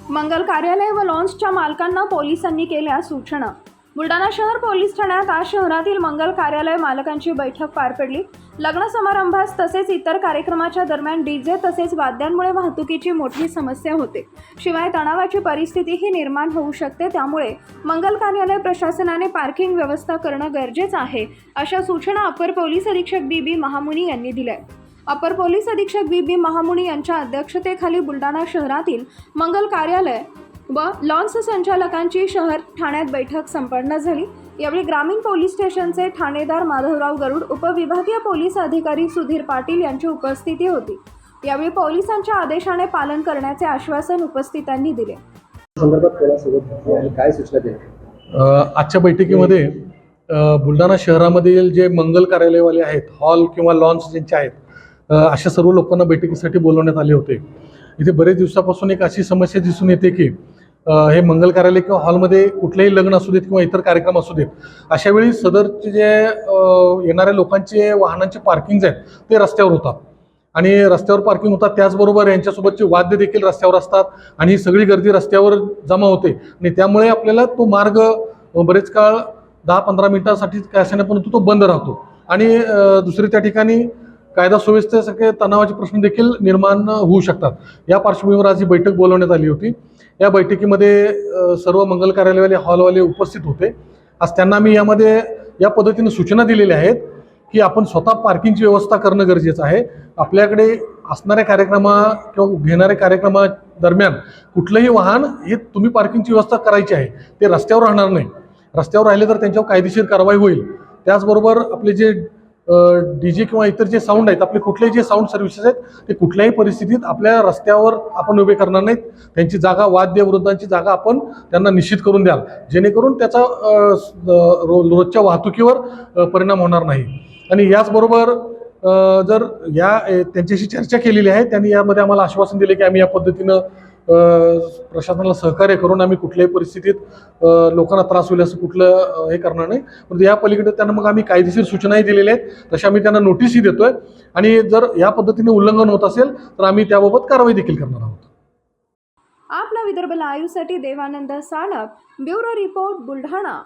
मंगल कार्यालय व लॉन्सच्या मालकांना पोलिसांनी केल्या सूचना। बुलढाणा शहर पोलीस ठाण्यात आज शहरातील मंगल कार्यालय मालकांची बैठक पार पडली। लग्न समारंभास तसेच इतर कार्यक्रमाच्या दरम्यान डीजे तसेच वाद्यांमुळे वाहतुकीची मोठी समस्या होते। शिवाय तणावाची परिस्थितीही निर्माण होऊ शकते। त्यामुळे मंगल कार्यालय प्रशासनाने पार्किंग व्यवस्था करणं गरजेचं आहे, अशा सूचना अपर पोलीस अधीक्षक बी महामुनी यांनी दिल्या। अपर पोलीस अधीक्षक बी महामुनी यांच्या अध्यक्षतेखाली बुलढाणा शहरातील मंगल कार्यालय व लॉन्स संचालकांची शहर ठाण्यात बैठक संपन्न झाली। यावेळी ग्रामीण पोलीस स्टेशनचे ठाणेदार माधवराव गरुड, उपविभागीय पोलीस अधिकारी सुधीर पाटील यांची उपस्थिती होती। यावेळी पोलिसांच्या आदेशाने पालन करण्याचे आश्वासन उपस्थितांनी दिले। काय सूचना दिल्या आजच्या बैठकीमध्ये? बुलढाणा शहरामधील जे मंगल कार्यालयवाले आहेत, हॉल किंवा लॉन्स ज्यांचे आहेत, अशा सर्व लोकांना बैठकीसाठी बोलवण्यात आले होते। इथे बरेच दिवसापासून एक अशी समस्या दिसून येते की हे मंगल कार्यालय किंवा हॉलमध्ये कुठलेही लग्न असू देत किंवा इतर कार्यक्रम असू देत, अशा वेळी सदरचे जे येणाऱ्या लोकांचे वाहनांचे पार्किंग आहेत ते रस्त्यावर होतात आणि रस्त्यावर पार्किंग होतात। त्याचबरोबर यांच्यासोबतचे वाद्य देखील रस्त्यावर असतात आणि ही सगळी गर्दी रस्त्यावर जमा होते आणि त्यामुळे आपल्याला तो मार्ग बरेच काळ 10-15 मिनिटांसाठी काय असेना परंतु तो बंद राहतो आणि दुसरी त्या ठिकाणी कायदा सुव्यवस्थेसारखे तणावाचे प्रश्न देखील निर्माण होऊ शकतात। या पार्श्वभूमीवर आज ही बैठक बोलवण्यात आली होती। या बैठकीमध्ये सर्व मंगल कार्यालयवाले हॉलवाले उपस्थित होते। आज त्यांना मी यामध्ये या पद्धतीने सूचना दिलेल्या आहेत की आपण स्वतः पार्किंगची व्यवस्था करणं गरजेचं आहे। आपल्याकडे असणाऱ्या कार्यक्रमा किंवा घेणाऱ्या कार्यक्रमा दरम्यान कुठलंही वाहन हे तुम्ही पार्किंगची व्यवस्था करायची आहे, ते रस्त्यावर राहणार नाही। रस्त्यावर राहिले तर त्यांच्यावर कायदेशीर कारवाई होईल। त्याचबरोबर आपले जे डीजे किंवा इतर जे साऊंड आहेत, आपले कुठलेही जे साऊंड सर्व्हिसेस आहेत, ते कुठल्याही परिस्थितीत आपल्या रस्त्यावर आपण उभे करणार नाहीत। त्यांची जागा, वाद्य वृद्धांची जागा आपण त्यांना निश्चित करून द्याल, जेणेकरून त्याचा रोजच्या वाहतुकीवर परिणाम होणार नाही। आणि याचबरोबर जर त्यांच्याशी चर्चा केलेली आहे, त्यांनी यामध्ये आम्हाला आश्वासन दिले की आम्ही या पद्धतीनं प्रशासनाला सहकार्य करून आम्ही कुठल्याही परिस्थितीत लोकांना त्रास होईल असं कुठलं हे करणार नाही। पण या पलीकडे त्यांना मग आम्ही कायदेशीर सूचनाही दिलेल्या आहेत, तशा आम्ही त्यांना नोटीसही देतोय आणि जर या पद्धतीने उल्लंघन होत असेल तर आम्ही त्याबाबत कारवाई देखील करणार आहोत। आपला विदर्भ लाईव्ह साठी देवानंद सानप, ब्युरो रिपोर्ट, बुलढाणा।